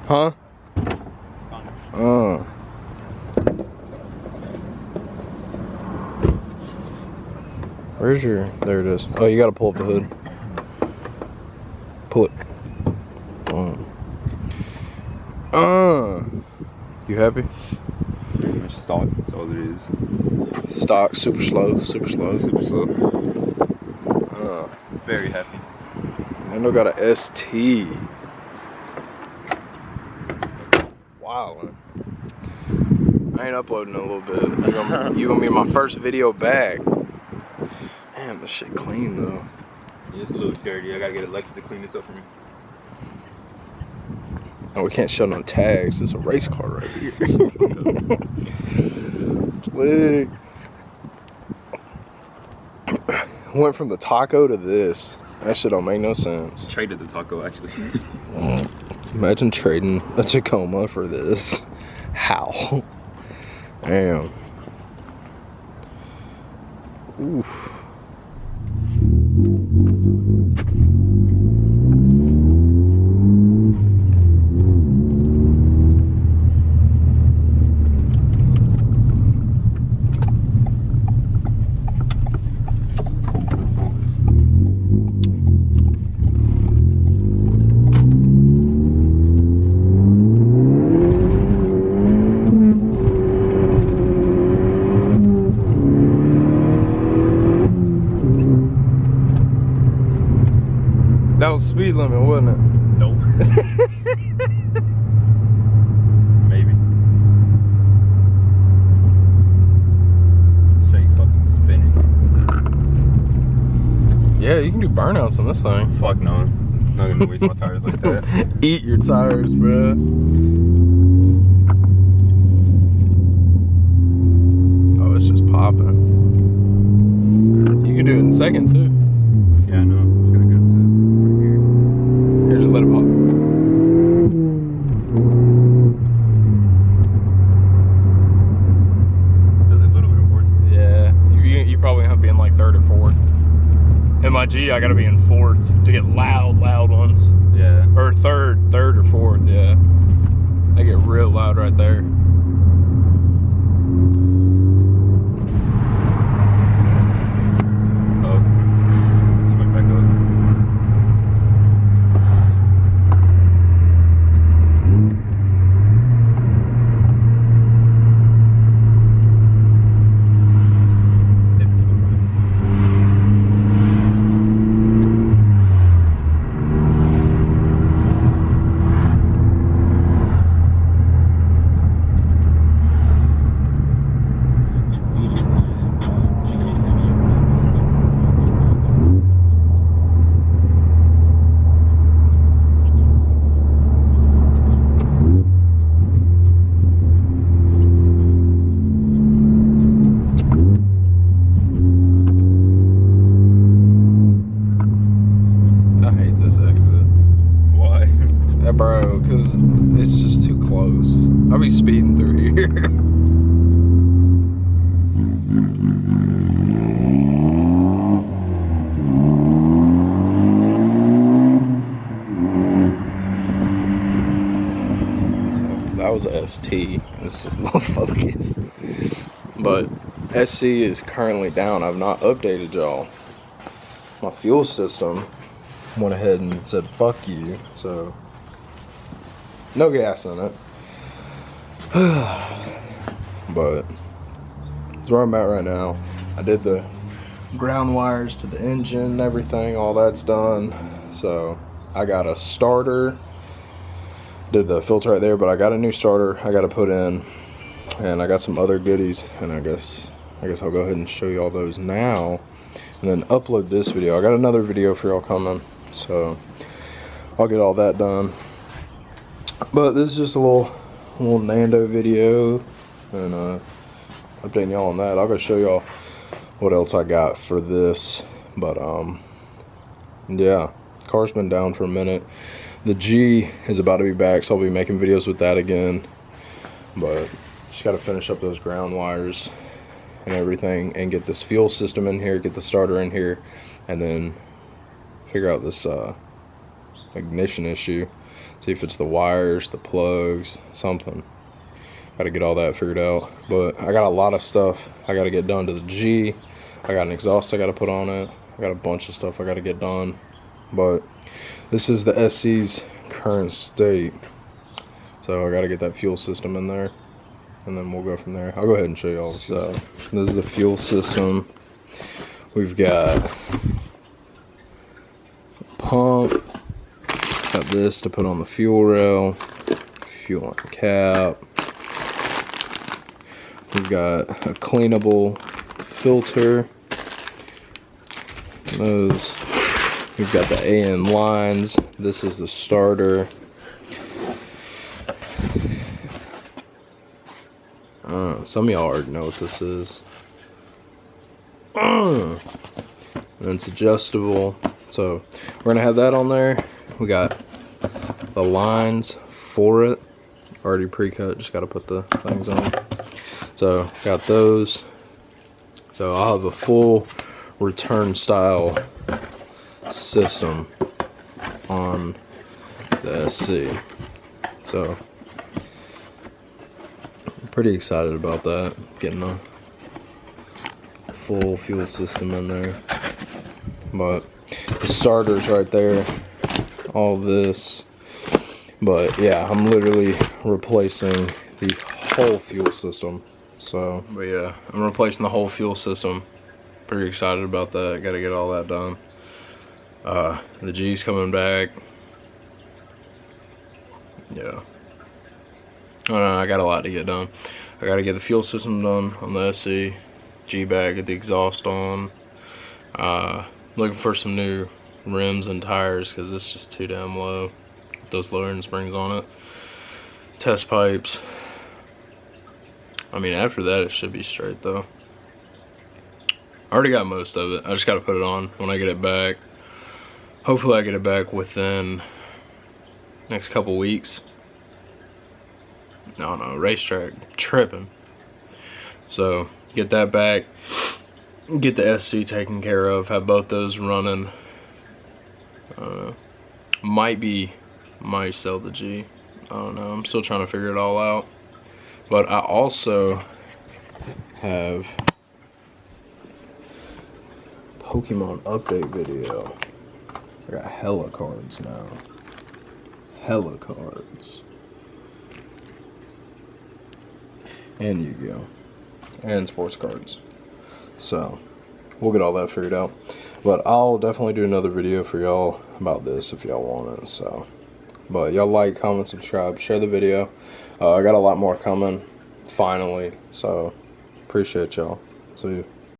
Huh? Where's your, there it is. Oh, you gotta pull up the hood. Pull it. You happy? Pretty much stock, that's all it is. Stock, super slow, super slow. Super slow. Very happy. Nando got a ST. Wow. I ain't uploading in a little bit. You gonna be my first video back. Damn, this shit clean though. Yeah, it's a little dirty. I gotta get Alexa to clean this up for me. Oh, we can't show no tags. It's a race car right here. Slick. Went from the taco to this. That shit don't make no sense. Traded the taco actually. Imagine trading a Tacoma for this. How? Damn. Oof. That was speed limit, wasn't it? Nope. Maybe. Straight fucking spinning. Yeah, you can do burnouts on this thing. Fuck no. I'm not gonna waste my tires like that. Eat your tires, bruh. Oh, it's just popping. You can do it in second too. Yeah, I know. Just gotta get to right here. Here, just let it pop. Does it a little bit of force? Yeah, you probably have to be in like third or fourth. In my G, I gotta be in fourth to get loud ones. Yeah. Or third or fourth, yeah. They get real loud right there. Oh. Swing back up. Bro, because it's just too close. I'll be speeding through here. That was a ST. It's just low focus. But SC is currently down. I've not updated y'all. My fuel system went ahead and said fuck you, so no gas in it. But that's where I'm at right now. I did the ground wires to the engine and everything, all that's done. So I got a starter, did the filter right there, but I got a new starter I got to put in, and I got some other goodies, and I guess I'll go ahead and show you all those now and then upload this video. I got another video for y'all coming, so I'll get all that done. But this is just a little Nando video, and updating y'all on that. I'll go show y'all what else I got for this. But yeah, car's been down for a minute. The G is about to be back, so I'll be making videos with that again. But just got to finish up those ground wires and everything, and get this fuel system in here, get the starter in here, and then figure out this ignition issue. See if it's the wires, the plugs, something. Gotta get all that figured out. But I got a lot of stuff I gotta get done to the G. I got an exhaust I gotta put on it. I got a bunch of stuff I gotta get done. But this is the SC's current state. So I gotta get that fuel system in there, and then we'll go from there. I'll go ahead and show you all. So this is the fuel system. We've got pump, got this to put on the fuel rail, fuel on the cap. We've got a cleanable filter. Those. We've got the AN lines. This is the starter. Some of y'all already know what this is. And it's adjustable. So we're gonna have that on there. We got the lines for it already pre-cut. Just gotta put the things on. So got those. So I'll have a full return style system on the SC. So I'm pretty excited about that, getting a full fuel system in there. But the starter's right there, all this. But yeah, I'm literally replacing the whole fuel system. So, but yeah, I'm replacing the whole fuel system. Pretty excited about that. Gotta get all that done. The G's coming back. Yeah. I don't know, I got a lot to get done. I gotta get the fuel system done on the SC. G bag, get the exhaust on. Looking for some new rims and tires because it's just too damn low. With those lowering springs on it. Test pipes. I mean, after that it should be straight though. I already got most of it. I just gotta put it on when I get it back. Hopefully I get it back within next couple weeks. No, racetrack tripping. So get that back, get the SC taken care of, have both those running. Might sell the G. I don't know. I'm still trying to figure it all out. But I also have Pokemon update video. I got hella cards now. Hella cards. And Yu-Gi-Oh! And sports cards. So, we'll get all that figured out. But I'll definitely do another video for y'all about this if y'all want it. So, but y'all like, comment, subscribe, share the video. I got a lot more coming, finally. So, appreciate y'all. See you.